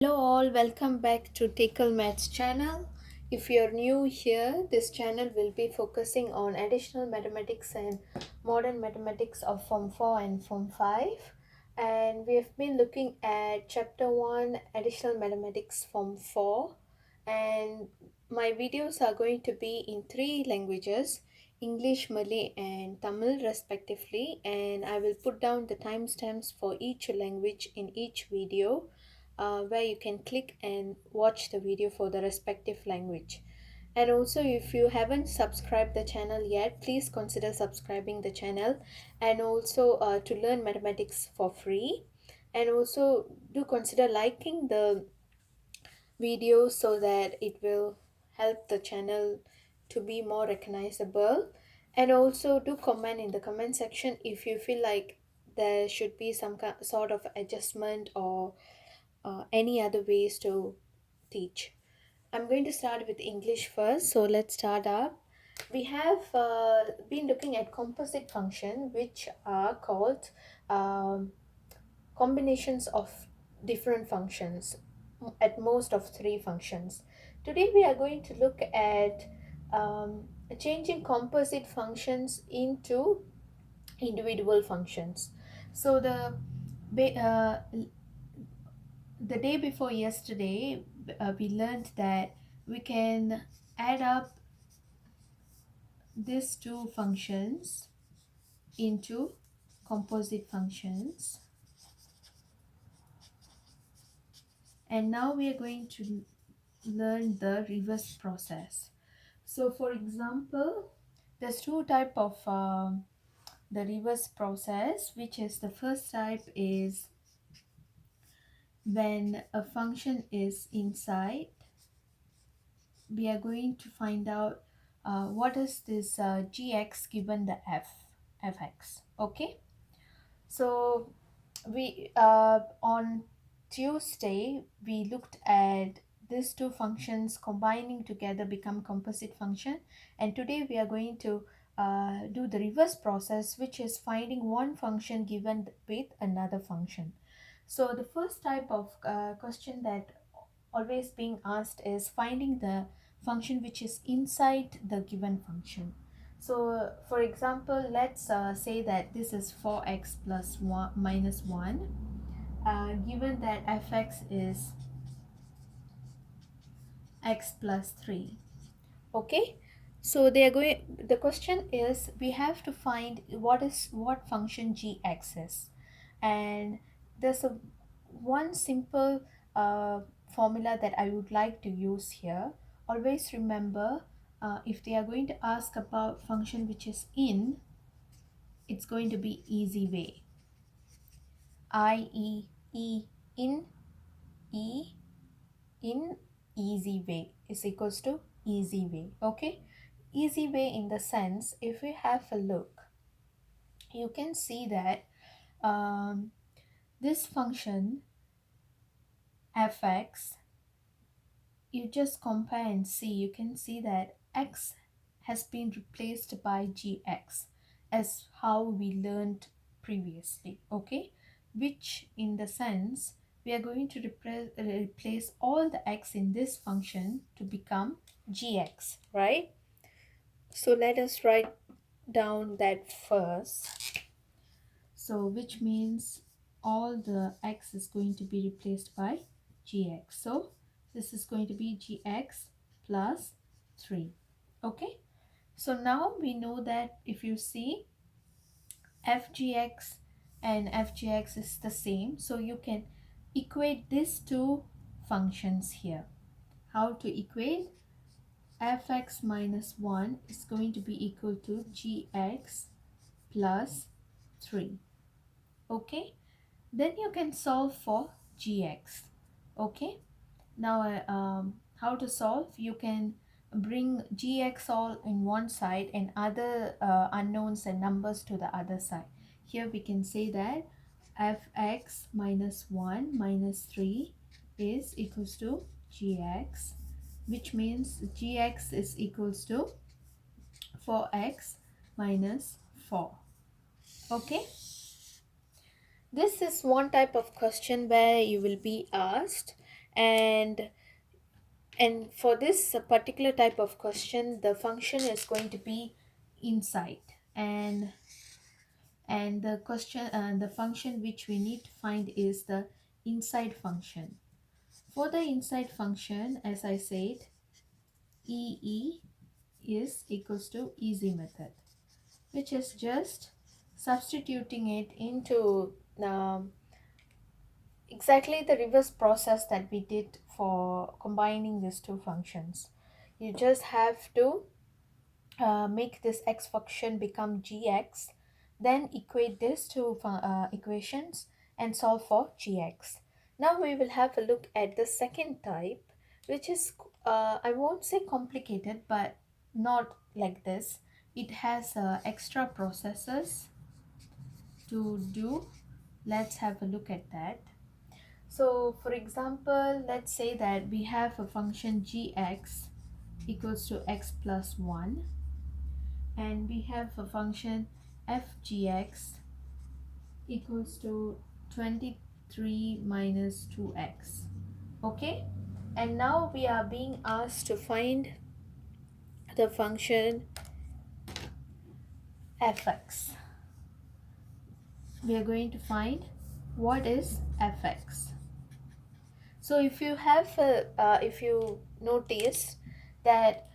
Hello all, welcome back to Tickle Maths channel. If you're new here, this channel will be focusing on additional mathematics and modern mathematics of Form 4 and Form 5. And we have been looking at Chapter 1, Additional Mathematics Form 4. And my videos are going to be in three languages, English, Malay and Tamil respectively. And I will put down the timestamps for each language in each video where you can click and watch the video for the respective language. And also, if you haven't subscribed the channel yet, please consider subscribing the channel, and also to learn mathematics for free. And also do consider liking the video so that it will help the channel to be more recognizable. And also do comment in the comment section if you feel like there should be some sort of adjustment or any other ways to teach. I'm going to start with English first, so let's start up. We have been looking at composite function, which are called um, combinations of different functions, at most of three functions. Today we are going to look at changing composite functions into individual functions. So the day before yesterday, we learned that we can add up these two functions into composite functions, and now we are going to learn the reverse process. So for example, there's two type of the reverse process, which is the first type is when a function is inside, we are going to find out what is this gx given the fx. Okay, so we on Tuesday we looked at these two functions combining together become composite function, and today we are going to do the reverse process, which is finding one function given with another function. So the first type of question that always being asked is finding the function which is inside the given function. So for example, let's say that this is 4x plus 1 minus 1, given that fx is x plus 3. Okay, so they are going, the question is we have to find what function gx is, and there's a one simple formula that I would like to use here. Always remember, if they are going to ask about function which is in, it's going to be easy way. I in e in easy way is equals to easy way. Okay, easy way in the sense, if we have a look, you can see that this function fx, you just compare and see, you can see that x has been replaced by gx as how we learned previously. Okay, which in the sense we are going to replace all the x in this function to become gx, right? So let us write down that first. So which means all the x is going to be replaced by gx. So this is going to be gx plus 3. Okay, so now we know that if you see fgx and fgx is the same, so you can equate these two functions here. How to equate? Fx minus 1 is going to be equal to gx plus 3. Okay, then you can solve for gx. Okay, now how to solve? You can bring gx all in one side and other unknowns and numbers to the other side. Here we can say that fx minus 1 minus 3 is equals to gx, which means gx is equals to 4x minus 4. Okay, this is one type of question where you will be asked, and for this particular type of question, the function is going to be inside, and the function which we need to find is the inside function. For the inside function, as I said, EE is equals to easy method, which is just substituting it into exactly the reverse process that we did for combining these two functions. You just have to make this x function become gx, then equate these two equations and solve for gx. Now we will have a look at the second type, which is I won't say complicated, but not like this. It has extra processes to do. Let's have a look at that. So for example, let's say that we have a function gx equals to x plus 1, and we have a function fgx equals to 23 minus 2x. Okay, and now we are being asked to find the function fx. We are going to find what is fx. So if you notice that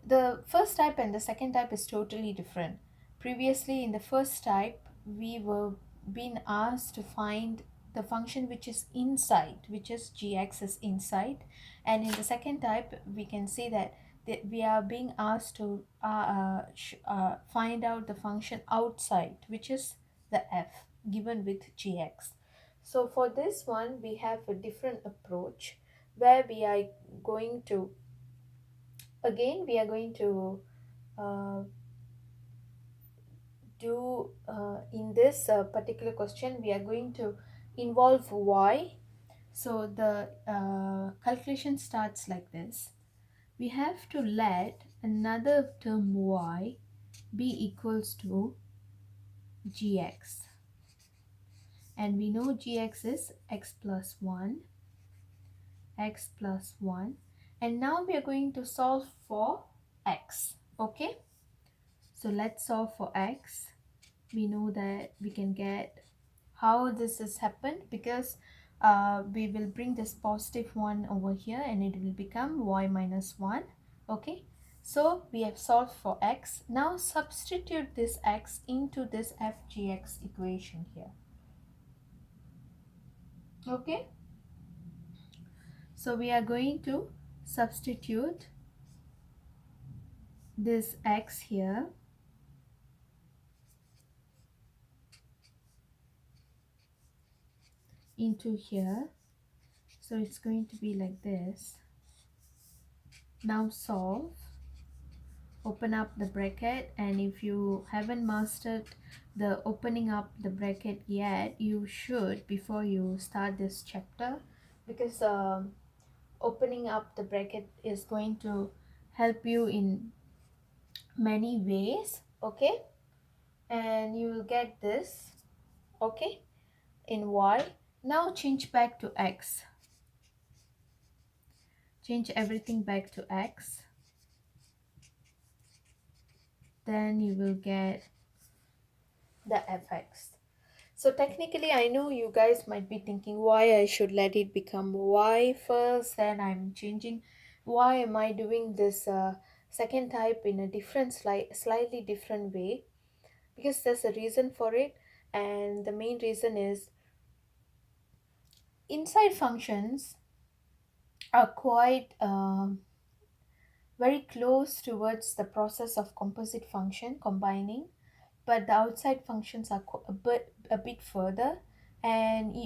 the first type and the second type is totally different. Previously, in the first type, we were being asked to find the function which is inside, which is gx is inside, and in the second type, we can see that we are being asked to find out the function outside, which is the f given with gx. So for this one, we have a different approach where we are going to uh, do in this particular question, we are going to involve y. So the calculation starts like this. We have to let another term y be equals to gx, and we know gx is x plus 1, x plus 1, and now we are going to solve for x. Okay, so let's solve for x. We know that we can get how this has happened, because we will bring this positive 1 over here and it will become y minus 1. Okay, so we have solved for x. Now substitute this x into this fgx equation here. Okay, so we are going to substitute this x here into here. So it's going to be like this. Now solve, open up the bracket, and if you haven't mastered the opening up the bracket yet, you should before you start this chapter, because opening up the bracket is going to help you in many ways. Okay, and you will get this. Okay, in y. Now change back to x, change everything back to x, then you will get the fx. So technically, I know you guys might be thinking why I should let it become y first, then I'm changing. Why am I doing this second type in a slightly different way? Because there's a reason for it, and the main reason is inside functions are quite very close towards the process of composite function combining, but the outside functions are a bit further, and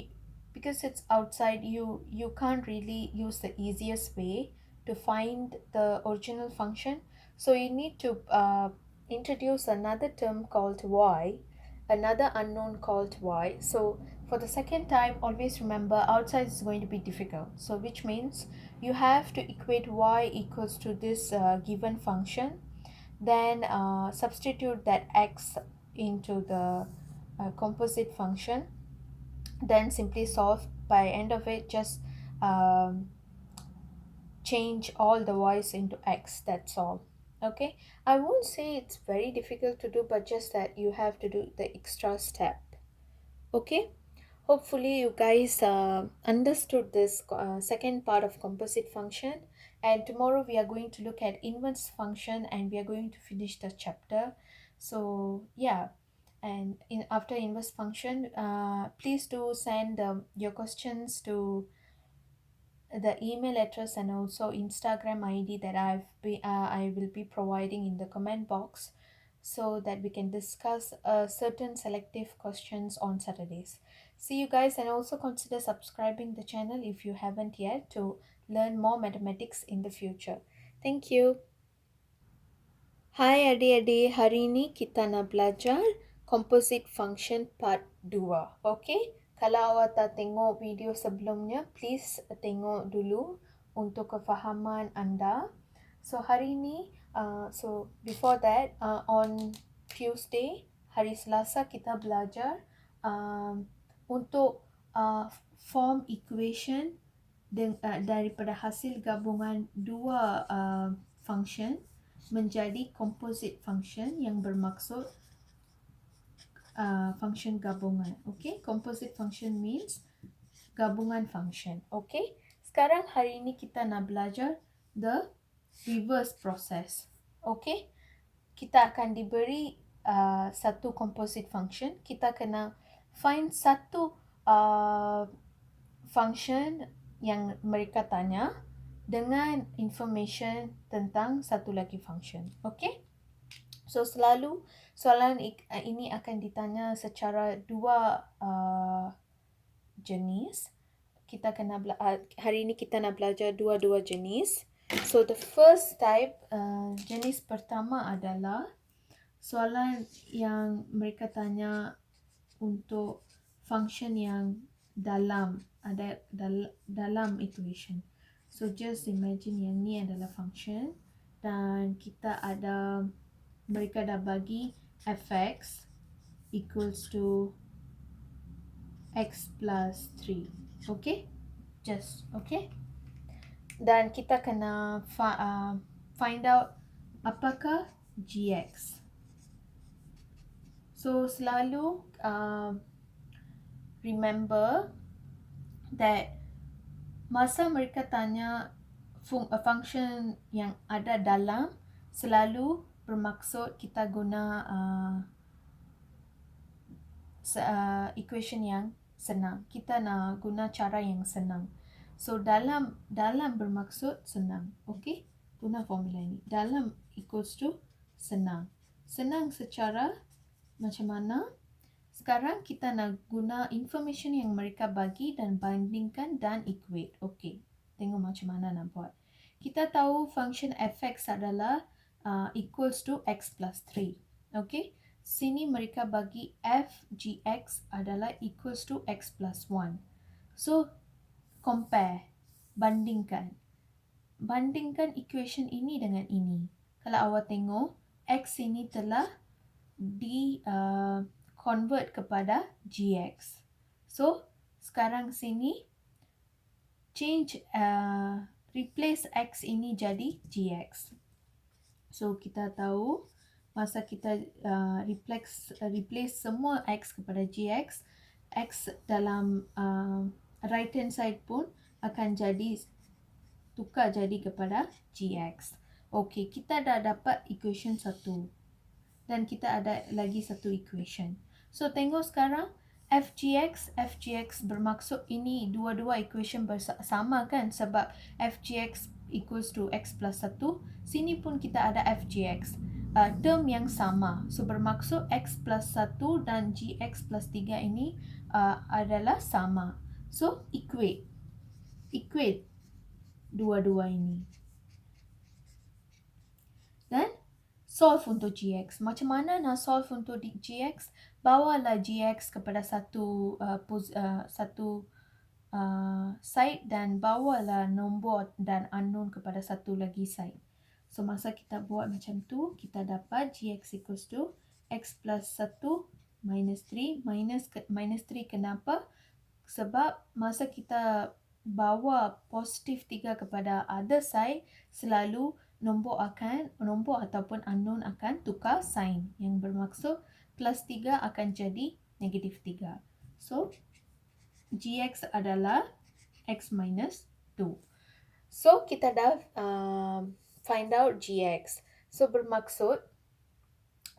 because it's outside, you can't really use the easiest way to find the original function. So you need to introduce another term called y, another unknown called y. So for the second time, always remember outside is going to be difficult, so which means you have to equate y equals to this given function, then substitute that x into the composite function, then simply solve. By end of it, just change all the y's into x. That's all. Okay, I won't say it's very difficult to do, but just that you have to do the extra step. Okay, hopefully you guys understood this second part of composite function, and tomorrow we are going to look at inverse function and we are going to finish the chapter. So yeah, and after inverse function, please do send your questions to the email address and also Instagram ID that I will be providing in the comment box, so that we can discuss certain selective questions on Saturdays. See you guys, and also consider subscribing the channel if you haven't yet, to learn more mathematics in the future. Thank you. Hai adik-adik, hari ini kita nak belajar Composite Function Part 2. Okay? Kalau awak tak tengok video sebelumnya, please tengok dulu untuk kefahaman anda. So hari ini, before that, on Tuesday, hari Selasa kita belajar untuk form equation daripada hasil gabungan dua function menjadi composite function yang bermaksud function gabungan. Okay, composite function means gabungan function. Okay, sekarang hari ini kita nak belajar the reverse process. Okay, kita akan diberi satu composite function. Kita kena find satu function yang mereka tanya dengan information tentang satu lagi function. Okay? So selalu soalan ini akan ditanya secara dua jenis. Hari ini kita nak belajar dua-dua jenis. So the first type, jenis pertama adalah soalan yang mereka tanya untuk function yang dalam equation. So just imagine yang ni adalah function dan mereka dah bagi fx equals to x plus 3. Okay? Okay? Dan kita kena find out apakah gx. So selalu remember that masa mereka tanya function yang ada dalam, selalu bermaksud kita guna equation yang senang. Kita nak guna cara yang senang. So dalam bermaksud senang. Okay? Guna formula ini. Dalam equals to senang. Senang secara macam mana? Sekarang kita nak guna information yang mereka bagi dan bandingkan dan equate. Okay, tengok macam mana nak buat. Kita tahu function fx adalah equals to x plus 3. Okay, sini mereka bagi f gx adalah equals to x plus 1. So, compare, bandingkan. Bandingkan equation ini dengan ini. Kalau awak tengok, x ini telah convert kepada gx. So, sekarang sini replace x ini jadi gx. So, kita tahu masa kita replace semua x kepada gx, x dalam right hand side pun akan tukar jadi kepada gx. Okay, kita dah dapat equation 1 dan kita ada lagi satu equation. So tengok sekarang fgx bermaksud ini dua-dua equation bersama kan, sebab fgx equals to x plus 1. Sini pun kita ada fgx, term yang sama. So bermaksud x plus 1 dan gx plus 3 ini adalah sama. So equate dua-dua ini. Dan solve untuk gx. Macam mana nak solve untuk gx? Bawalah gx kepada satu side dan bawalah nombor dan unknown kepada satu lagi side. So masa kita buat macam tu, kita dapat gx equals to x plus 1 minus 3. Minus 3 kenapa? Sebab masa kita bawa positif 3 kepada other side, selalu nombor ataupun unknown akan tukar sign, yang bermaksud plus 3 akan jadi negatif 3. So, Gx adalah X minus 2. So, kita dah find out Gx. So, bermaksud,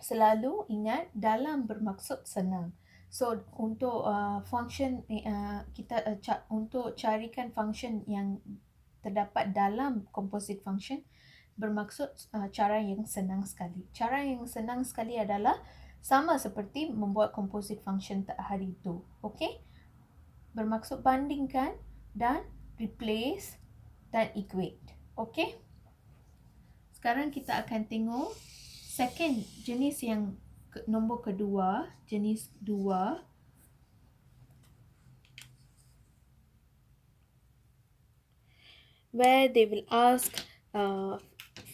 selalu ingat dalam bermaksud senang. So, untuk function untuk carikan function yang terdapat dalam composite function, bermaksud cara yang senang sekali. Cara yang senang sekali adalah sama seperti membuat composite function hari itu. Okey? Bermaksud bandingkan dan replace dan equate. Okey? Sekarang kita akan tengok second, jenis yang nombor kedua, jenis 2. Where they will ask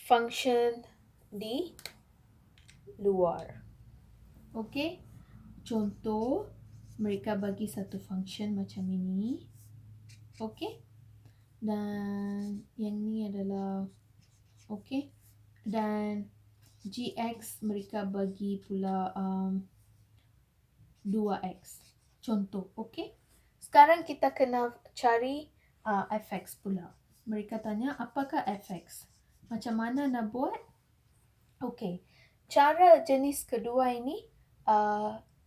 function di luar. Okey? Contoh, mereka bagi satu function macam ini. Okey? Dan yang ni adalah okey. Dan Gx mereka bagi pula 2x. Contoh, okey? Sekarang kita kena cari fx pula. Mereka tanya, apakah fx? Macam mana nak buat? Okey. Cara jenis kedua ini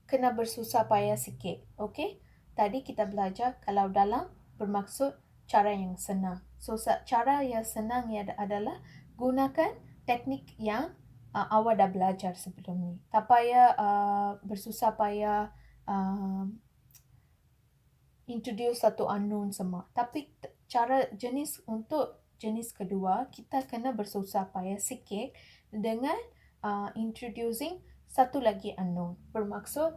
kena bersusah payah sikit. Okey? Tadi kita belajar kalau dalam bermaksud cara yang senang. So, cara yang senang adalah gunakan teknik yang awak dah belajar sebelum ni. Tak payah bersusah payah introduce satu unknown semua. Tapi cara untuk jenis kedua, kita kena bersusah payah sikit dengan introducing satu lagi unknown. Bermaksud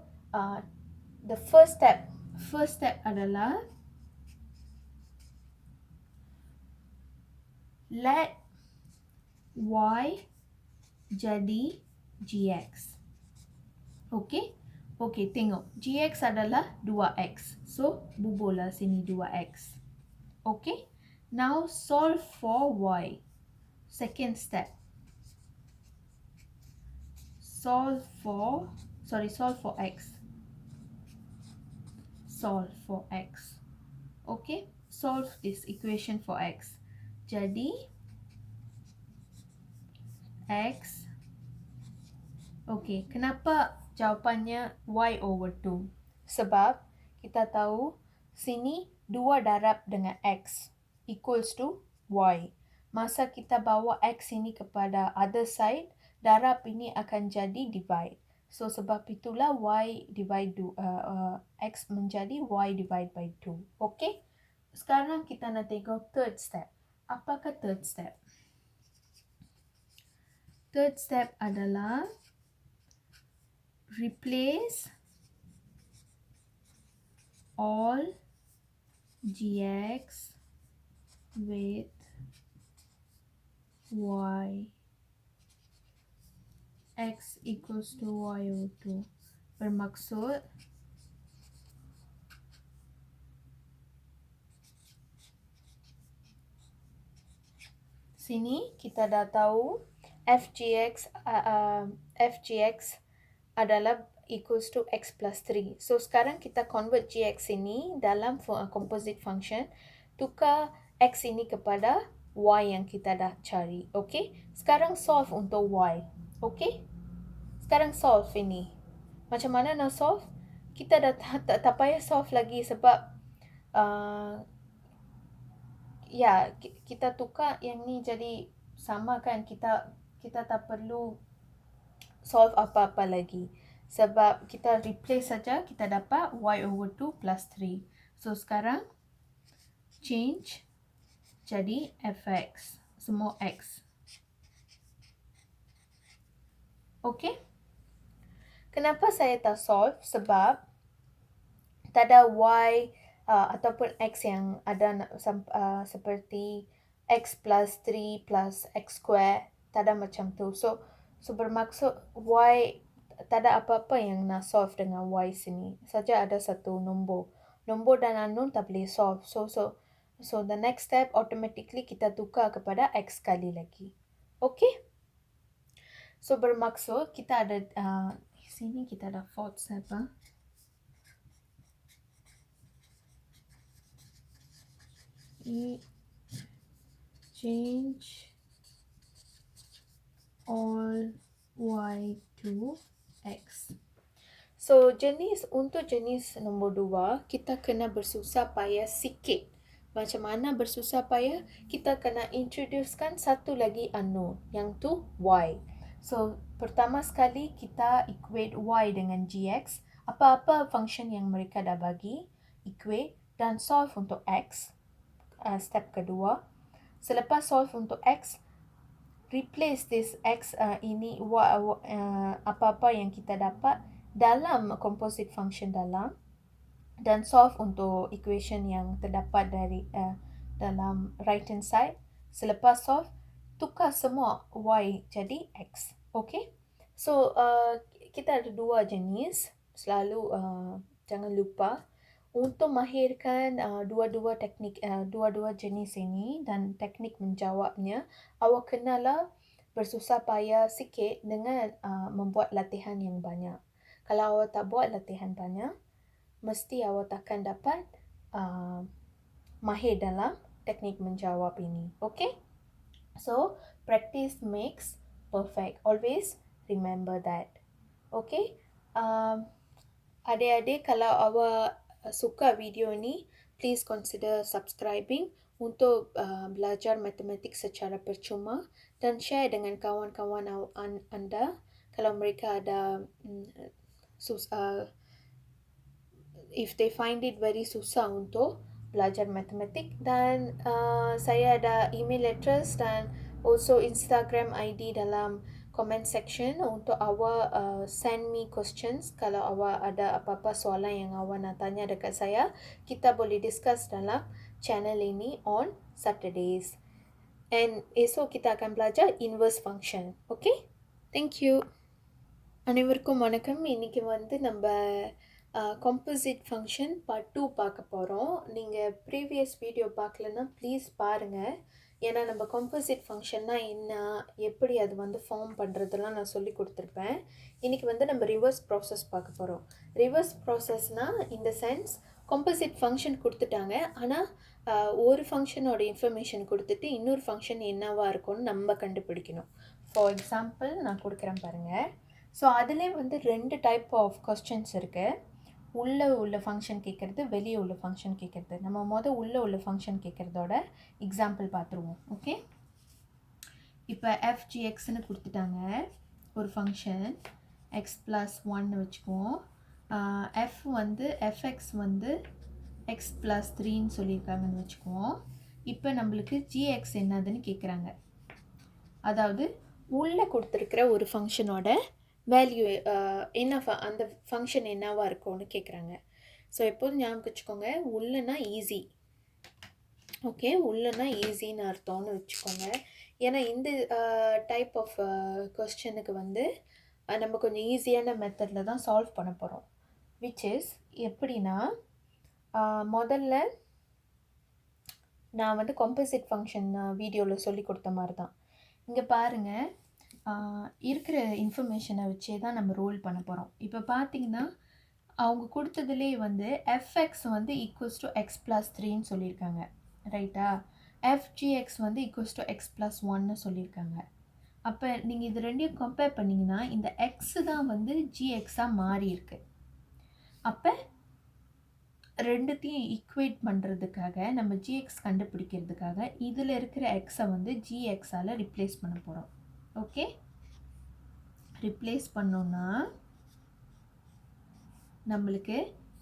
the first step adalah let y jadi gx. Okey? Okey, tengok. Gx adalah 2x. So, bubuhlah sini 2x. Okey? Now, solve for y. Second step. Solve for x. Solve for x. Okay? Solve this equation for x. Jadi, x. Okay, kenapa jawapannya y over 2? Sebab kita tahu sini 2 darab dengan x equals to y. Masa kita bawa x ini kepada other side, darab ini akan jadi divide. So, sebab itulah x menjadi y divide by 2. Okay? Sekarang kita nak tengok third step. Apakah third step? Third step adalah replace all gx with y. X equals to y over 2. Bermaksud sini kita dah tahu fgx adalah equals to x plus 3. So, sekarang kita convert gx ini dalam composite function, tukar x ini kepada y yang kita dah cari. Okay? Sekarang solve untuk y. Okay? Sekarang solve ini. Macam mana nak solve? Kita dah tak payah solve lagi sebab kita tukar yang ni jadi sama kan. Kita tak perlu solve apa-apa lagi. Sebab kita replace saja, kita dapat y over 2 plus 3. So, sekarang change jadi fx. Semua x. Okay? Kenapa saya tak solve? Sebab tak ada y ataupun x yang ada seperti x plus 3 plus x square. Tak ada macam tu. So bermaksud y tak ada apa-apa yang nak solve dengan y sini. Saja ada satu nombor. Nombor dan unknown tak boleh solve. So So the next step automatically kita tukar kepada X kali lagi. Okay? So bermaksud kita ada sini kita ada fourth step. Change all y to x. So untuk jenis nombor 2, kita kena bersusah payah sikit. Macam mana bersusah payah? Kita kena introducekan satu lagi unknown, yang tu y. So pertama sekali kita equate y dengan gx. Apa-apa function yang mereka dah bagi, equate dan solve untuk x. Step kedua. Selepas solve untuk x, replace this x ini apa-apa yang kita dapat dalam composite function dalam dan solve untuk equation yang terdapat dari dalam right hand side. Selepas solve, tukar semua y jadi x. Okay? So kita ada dua jenis. Selalu jangan lupa untuk mahirkan dua-dua jenis ini dan teknik menjawabnya, awak kenalah bersusah payah sikit dengan membuat latihan yang banyak. Kalau awak tak buat latihan banyak, mesti awak takkan dapat mahir dalam teknik menjawab ini. Okay? So, practice makes perfect. Always remember that. Okay? Adik-adik, kalau awak suka video ni, please consider subscribing untuk belajar matematik secara percuma dan share dengan kawan-kawan anda kalau mereka ada if they find it very susah untuk belajar matematik. Dan saya ada email address dan also Instagram ID dalam comment section untuk awak send me questions. Kalau awak ada apa-apa soalan yang awak nak tanya dekat saya, kita boleh discuss dalam channel ini on Saturdays. And esok kita akan belajar inverse function. Okay? Thank you. அனைவருக்கும் வணக்கம். இன்னைக்கு நம்ம composite function part 2 பார்க்க போகிறோம். நீங்கள் previous video பார்க்கலன்னா please பாருங்கள். ஏன்னா நம்ம composite functionனா என்ன, எப்படி அது ஃபார்ம் பண்ணுறதெல்லாம் நான் சொல்லி கொடுத்துருப்பேன். இன்றைக்கி நம்ம ரிவர்ஸ் ப்ராசஸ் பார்க்க போகிறோம். ரிவர்ஸ் ப்ராசஸ்னால் இந்த சென்ஸ் composite function கொடுத்துட்டாங்க, ஆனால் ஒரு ஃபங்க்ஷனோட இன்ஃபர்மேஷன் கொடுத்துட்டு இன்னொரு ஃபங்க்ஷன் என்னவாக இருக்கும்னு நம்ம கண்டுபிடிக்கணும். ஃபார் எக்ஸாம்பிள் நான் கொடுக்குறேன் பாருங்கள். ஸோ அதிலே ரெண்டு டைப் ஆஃப் கொஸ்டின்ஸ் இருக்குது. உள்ளே உள்ள ஃபங்க்ஷன் கேட்குறது, வெளியே உள்ள ஃபங்க்ஷன் கேட்குறது. நம்ம உள்ளே உள்ள ஃபங்க்ஷன் கேட்குறதோட எக்ஸாம்பிள் பார்த்துருவோம். ஓகே, இப்போ FGXன்னு கொடுத்துட்டாங்க ஒரு ஃபங்க்ஷன், எக்ஸ் ப்ளஸ் 1 வச்சுக்குவோம். FX எக்ஸ் ப்ளஸ் 3ன்னு சொல்லியிருக்காங்கன்னு வச்சுக்குவோம். இப்போ நம்மளுக்கு GX என்னதுன்னு கேட்குறாங்க. அதாவது உள்ளே கொடுத்துருக்கிற ஒரு ஃபங்க்ஷனோட வேல்யூ என்ன, அந்த ஃபங்க்ஷன் என்னவாக இருக்கும்னு கேட்குறாங்க. ஸோ எப்போதும் ஞாபகம் வச்சுக்கோங்க, உள்ளனா ஈஸி. ஓகே, உள்ளனா ஈஸின்னு அர்த்தம்னு வச்சுக்கோங்க. ஏன்னா இந்த டைப் ஆஃப் கொஸ்டினுக்கு நம்ம கொஞ்சம் ஈஸியான மெத்தடில் தான் சால்வ் பண்ண போகிறோம். விச் இஸ் எப்படின்னா, முதல்ல நான் காம்போசிட் ஃபங்க்ஷன் வீடியோவில் சொல்லி கொடுத்த மாதிரி தான். இங்கே பாருங்கள், இருக்கிற இன்ஃபர்மேஷனை வச்சே தான் நம்ம ரோல் பண்ண போகிறோம். இப்போ பார்த்தீங்கன்னா அவங்க கொடுத்ததுலே FX equals to x plus 3ன்னு சொல்லியிருக்காங்க, ரைட்டா? FGX equals to x plus 1ன்னு சொல்லியிருக்காங்க. அப்போ நீங்கள் இது ரெண்டையும் கம்பேர் பண்ணிங்கன்னா இந்த எக்ஸு தான் GXாக மாறி இருக்கு. அப்போ ரெண்டுத்தையும் ஈக்குவேட் பண்ணுறதுக்காக, நம்ம GX கண்டுபிடிக்கிறதுக்காக இதில் இருக்கிற எக்ஸை GXால் ரிப்ளேஸ் பண்ண போகிறோம். ஓகே, ரிப்ளேஸ் பண்ணோன்னா நம்மளுக்கு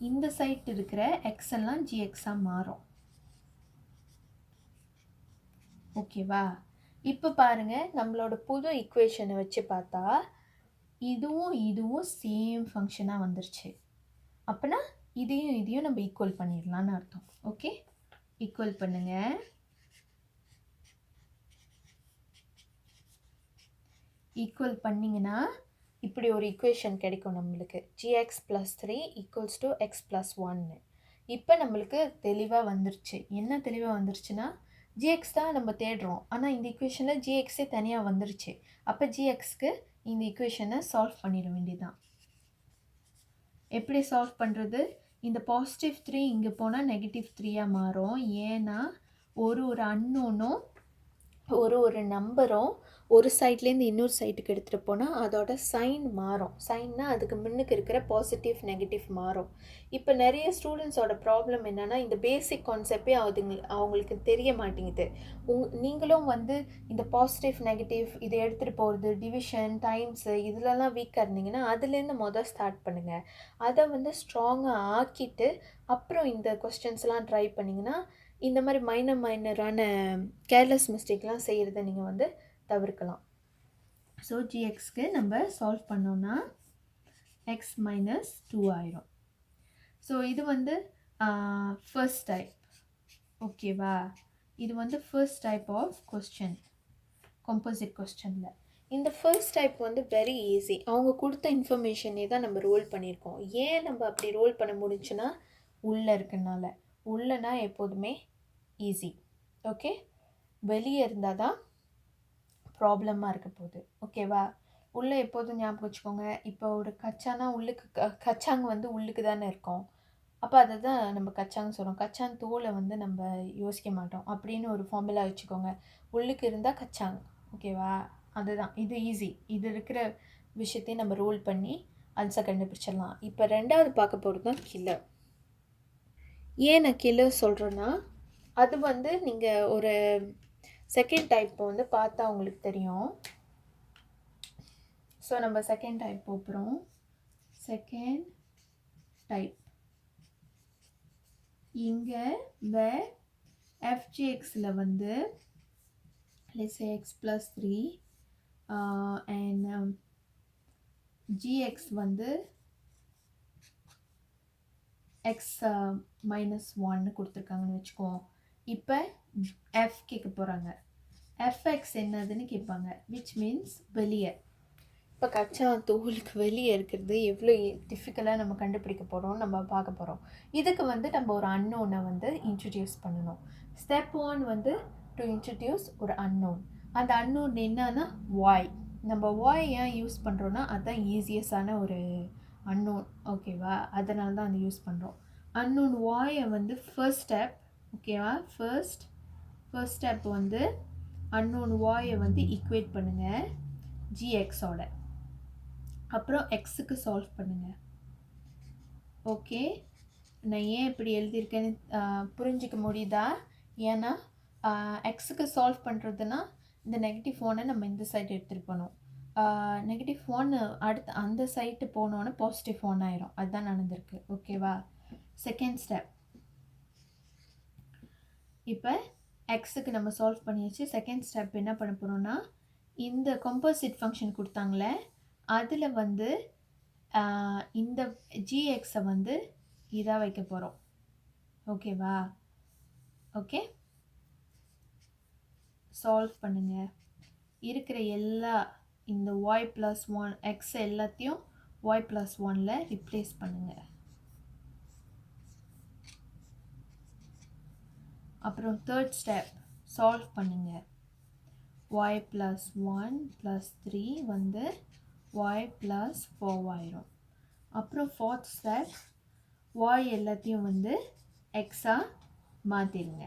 இந்த சைட் இருக்கிற எக்ஸ் எல்லாம் GXாக மாறும். ஓகேவா? இப்போ பாருங்கள், நம்மளோட புது ஈக்குவேஷனை வச்சு பார்த்தா இதுவும் சேம் ஃபங்க்ஷனாக வந்துருச்சு. அப்போனா இதையும் நம்ம ஈக்குவல் பண்ணிடலான்னு அர்த்தம். ஓகே, ஈக்குவல் பண்ணுங்கள். ஈக்குவல் பண்ணிங்கன்னா இப்படி ஒரு ஈக்குவேஷன் கிடைக்கும் நம்மளுக்கு. GX + 3 equals to x plus 1. இப்போ நம்மளுக்கு தெளிவாக வந்துருச்சு. என்ன தெளிவாக வந்துருச்சுன்னா ஜிஎக்ஸ் தான் நம்ம தேடுறோம். ஆனால் இந்த ஈக்குவேஷனில் ஜிஎக்ஸே தனியாக வந்துருச்சு. அப்போ ஜிஎக்ஸ்க்கு இந்த ஈக்குவேஷனை சால்வ் பண்ணிட வேண்டியதுதான். எப்படி சால்வ் பண்ணுறது? இந்த +3 இங்கே போனால் -3 மாறும். ஏன்னா ஒரு அன்னோனும் ஒரு நம்பரும் ஒரு சைட்லேருந்து இன்னொரு சைட்டுக்கு எடுத்துகிட்டு போனால் அதோட சைன் மாறும். சைன்னா அதுக்கு முன்னுக்கு இருக்கிற பாசிட்டிவ் நெகட்டிவ் மாறும். இப்போ நிறைய ஸ்டூடெண்ட்ஸோட ப்ராப்ளம் என்னென்னா இந்த பேசிக் கான்செப்டே அவங்களுக்கு தெரிய மாட்டேங்குது. நீங்களும் இந்த பாசிட்டிவ் நெகட்டிவ் இதை எடுத்துகிட்டு போகிறது, டிவிஷன் டைம்ஸு இதிலலாம் வீக்காக இருந்தீங்கன்னா அதுலேருந்து ஸ்டார்ட் பண்ணுங்கள். அதை ஸ்ட்ராங்காக ஆக்கிட்டு அப்புறம் இந்த கொஸ்டின்ஸ்லாம் ட்ரை பண்ணிங்கன்னா இந்த மாதிரி மைனரான கேர்லெஸ் மிஸ்டேக்லாம் செய்கிறத நீங்கள் தவிர்க்கலாம். ஸோ ஜிஎக்ஸ்க்கு நம்ம சால்வ் பண்ணோன்னா x - 2 ஆயிரும். ஸோ இது ஃபர்ஸ்ட் டைப். ஓகேவா? இது first type of question, composite கொஸ்டினில். இந்த ஃபர்ஸ்ட் டைப் வெரி ஈஸி. அவங்க கொடுத்த இன்ஃபர்மேஷனே தான் நம்ம ரோல் பண்ணியிருக்கோம். ஏன் நம்ம அப்படி ரோல் பண்ண முடிஞ்சுன்னா உள்ளே இருக்கனால. உள்ளனா எப்போதுமே ஈஸி. ஓகே, வெளியே இருந்தால் தான் ப்ராப்ளமாக இருக்க போகுது. ஓகேவா? உள்ளே எப்போதும் ஞாபகம் வச்சுக்கோங்க. இப்போ ஒரு கச்சானா உள்ளுக்கு கச்சாங்க உள்ளுக்கு தானே இருக்கும். அப்போ அதை தான் நம்ம கச்சாங்க சொல்கிறோம். கச்சான் தோலை நம்ம யோசிக்க மாட்டோம் அப்படின்னு ஒரு ஃபார்முலா வச்சுக்கோங்க. உள்ளுக்கு இருந்தால் கச்சாங். ஓகேவா? அதுதான் இது ஈஸி. இது இருக்கிற விஷயத்தையும் நம்ம ரோல் பண்ணி ஆன்சர் கண்டுபிடிச்சிடலாம். இப்போ ரெண்டாவது பார்க்க போகிறது தான் கில்லர். ஏன் நான் கில்லர் சொல்கிறேன்னா அது நீங்கள் ஒரு செகண்ட் டைப் பார்த்தா உங்களுக்கு தெரியும். ஸோ நம்ம செகண்ட் டைப் போகிறோம். செகண்ட் டைப் இங்கே FGXல let's say x plus 3 and GX x minus 1 கொடுத்துருக்காங்கன்னு வச்சுக்கோம். இப்போ F கேட்க போகிறாங்க. FX என்னதுன்னு கேட்பாங்க, which means வெளியே. இப்போ கச்சா தோலுக்கு வெளியே இருக்கிறது எவ்வளோ டிஃபிகல்ட்டாக நம்ம கண்டுபிடிக்க போகிறோம், நம்ம பார்க்க போகிறோம். இதுக்கு நம்ம ஒரு அன்னோனை இன்ட்ரடியூஸ் பண்ணணும். ஸ்டெப் 1 டு இன்ட்ரடியூஸ் ஒரு அன்னோன். அந்த அன்னோன் என்னன்னா வாய். நம்ம வாய் ஏன் யூஸ் பண்ணுறோன்னா அதுதான் ஈஸியஸ்டான ஒரு அன்னோன். ஓகேவா? அதனால தான் அதை யூஸ் பண்ணுறோம். அன்னோன் வாயை ஃபர்ஸ்ட் ஸ்டெப். ஓகேவா? ஃபர்ஸ்ட் ஸ்டெப் அன்னோன் வாயை ஈக்குவேட் பண்ணுங்கள் ஜிஎக்ஸோட. அப்புறம் எக்ஸுக்கு சால்வ் பண்ணுங்கள். ஓகே, நான் ஏன் இப்படி எழுதியிருக்கேன்னு புரிஞ்சிக்க முடியுதா? ஏன்னா எக்ஸுக்கு சால்வ் பண்ணுறதுனா இந்த -1 நம்ம இந்த சைடு எடுத்துகிட்டு போகணும். -1 அடுத்து அந்த சைட்டு போனோன்னு +1 ஆயிரும். அதுதான் நடந்திருக்கு. ஓகேவா? Second step. இப்போ எக்ஸுக்கு நம்ம சால்வ் பண்ணியாச்சு. செகண்ட் ஸ்டெப் என்ன பண்ண போகிறோன்னா இந்த கம்போசிட் ஃபங்க்ஷன் கொடுத்தாங்களே அதில் இந்த ஜிஎக்ஸை இதாக வைக்க போகிறோம். ஓகேவா? ஓகே, சால்வ் பண்ணுங்கள். இருக்கிற எல்லா இந்த y+1 எக்ஸ் எல்லாத்தையும் y+1ல் ரிப்ளேஸ் பண்ணுங்கள். அப்புறம் தேர்ட் ஸ்டெப் சால்வ் பண்ணுங்கள். y+1 + 3 y+4 ஆயிரும். அப்புறம் ஃபோர்த் ஸ்டெப் y எல்லாத்தையும் எக்ஸாக மாற்றிடுங்க.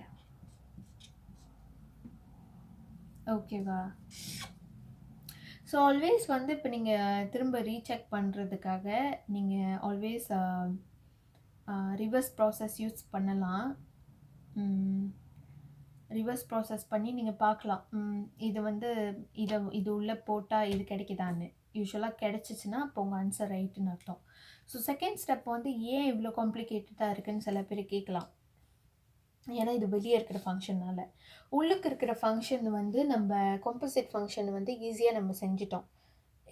ஓகேவா? ஸோ ஆல்வேஸ் இப்போ நீங்கள் திரும்ப ரீசெக் பண்ணுறதுக்காக நீங்கள் ஆல்வேஸ் ரிவர்ஸ் ப்ராசஸ் யூஸ் பண்ணலாம். ரிவர்ஸ் ப்ராசஸ் பண்ணி நீங்கள் பார்க்கலாம். இது உள்ளே போட்டால் இது கிடைக்குதான்னு. யூஸ்வலாக கிடச்சிச்சின்னா அப்போ உங்கள் ஆன்சர் ரைட்டுன்னு அர்த்தம். ஸோ செகண்ட் ஸ்டெப் ஏன் இவ்வளோ காம்ப்ளிகேட்டடாக இருக்குதுன்னு சில பேர் கேட்கலாம். ஏன்னா இது வெளியே இருக்கிற ஃபங்க்ஷனால். உள்ளுக்கு இருக்கிற ஃபங்க்ஷன் நம்ம கம்போசிட் ஃபங்க்ஷன் ஈஸியாக நம்ம செஞ்சிட்டோம்.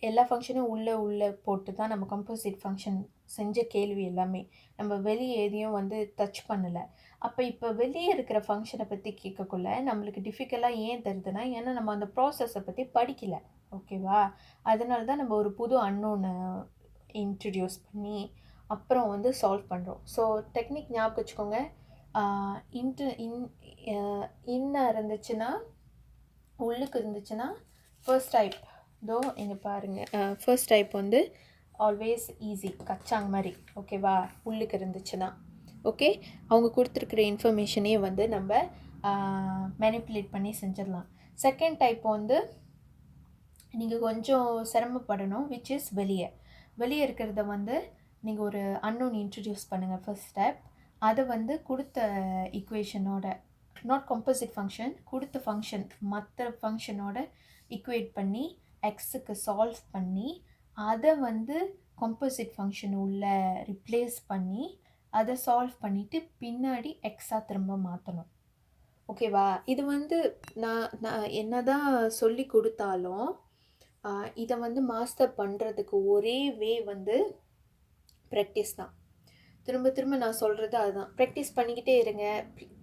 எல்லா ஃபங்க்ஷனும் உள்ளே போட்டு தான் நம்ம கம்போசிட் ஃபங்க்ஷன் செஞ்ச கேள்வி எல்லாமே. நம்ம வெளியே எதையும் டச் பண்ணலை. அப்போ இப்போ வெளியே இருக்கிற ஃபங்க்ஷனை பற்றி கேட்கக்குள்ள நம்மளுக்கு டிஃபிகல்ட்டாக ஏன் தருதுன்னா ஏன்னா நம்ம அந்த ப்ராசஸை பற்றி படிக்கலை. ஓகேவா? அதனால தான் நம்ம ஒரு புது அன்னோனை இன்ட்ரடியூஸ் பண்ணி அப்புறம் வந்து சால்வ் பண்ணுறோம். ஸோ டெக்னிக் ஞாபகம் வச்சுக்கோங்க. இன்ன இருந்துச்சுன்னா உள்ளுக்கு இருந்துச்சுன்னா ஃபர்ஸ்ட் டைப் தோ இங்கே பாருங்கள். ஃபர்ஸ்ட் டைப் வந்து ஆல்வேஸ் ஈஸி கச்சாங் மாதிரி, ஓகேவா? உள்ளுக்கு இருந்துச்சுன்னா ஓகே. அவங்க கொடுத்துருக்குற இன்ஃபர்மேஷனே வந்து நம்ம மேனிப்புலேட் பண்ணி செஞ்சிடலாம். செகண்ட் டைப் வந்து நீங்கள் கொஞ்சம் சிரமப்படணும், விச் இஸ் வெளியே இருக்கிறத வந்து நீங்கள் ஒரு அன்னோன் இன்ட்ரடியூஸ் பண்ணுங்கள் ஃபர்ஸ்ட் ஸ்டெப். அதை வந்து கொடுத்த ஈக்குவேஷனோட, நாட் கம்போசிட் ஃபங்க்ஷன், கொடுத்த ஃபங்க்ஷன் மற்ற ஃபங்க்ஷனோட ஈக்குவேட் பண்ணி எக்ஸுக்கு சால்வ் பண்ணி அதை வந்து கம்போசிட் ஃபங்க்ஷன் உள்ள ரிப்ளேஸ் பண்ணி அதை சால்வ் பண்ணிவிட்டு பின்னாடி எக்ஸாக திரும்ப மாற்றணும், ஓகேவா? இது வந்து நான் என்ன தான் சொல்லி கொடுத்தாலும் இதை வந்து மாஸ்டர் பண்ணுறதுக்கு ஒரே வே வந்து ப்ராக்டிஸ் தான். திரும்ப திரும்ப நான் சொல்கிறது அதுதான், ப்ராக்டிஸ் பண்ணிக்கிட்டே இருங்க,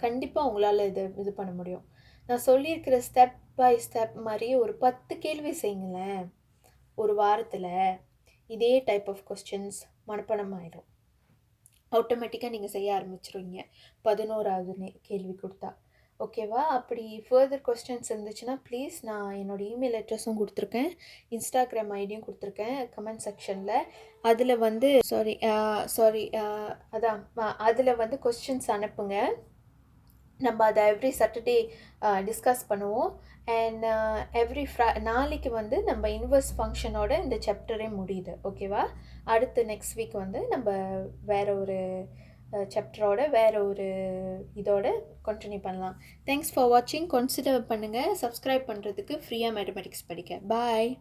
கண்டிப்பாக உங்களால் இது பண்ண முடியும். நான் சொல்லியிருக்கிற ஸ்டெப் பை ஸ்டெப் மாதிரி ஒரு 10 கேள்வி செய்யுங்களேன் ஒரு வாரத்தில். இதே டைப் ஆஃப் கொஸ்டின்ஸ் மனப்பாடம் ஆயிடும், ஆட்டோமேட்டிக்காக நீங்கள் செய்ய ஆரம்பிச்சிருவீங்க 11வது கேள்வி கொடுத்தா, ஓகேவா? அப்படி ஃபர்தர் கொஸ்டின்ஸ் இருந்துச்சுன்னா ப்ளீஸ், நான் என்னோடய இமெயில் அட்ரஸும் கொடுத்துருக்கேன், இன்ஸ்டாகிராம் ஐடியும் கொடுத்துருக்கேன் கமெண்ட் செக்ஷனில். அதில் வந்து அதான் அதில் வந்து கொஸ்டின்ஸ் அனுப்புங்க. நம்ம அதை எவ்ரி சாட்டர்டே டிஸ்கஸ் பண்ணுவோம். அண்ட் நாளைக்கு வந்து நம்ம இன்வெர்ஸ் ஃபங்க்ஷனோட இந்த சாப்டரே முடியுது, ஓகேவா? அடுத்து நெக்ஸ்ட் வீக் வந்து நம்ம வேறு ஒரு சாப்டரோட வேறு ஒரு இதோட கண்டினியூ பண்ணலாம். தேங்க்ஸ் ஃபார் வாட்சிங். கன்சிடர் பண்ணுங்கள் சப்ஸ்கிரைப் பண்ணுறதுக்கு, ஃப்ரீயாக மேத்தமேட்டிக்ஸ் படிக்க. பாய்.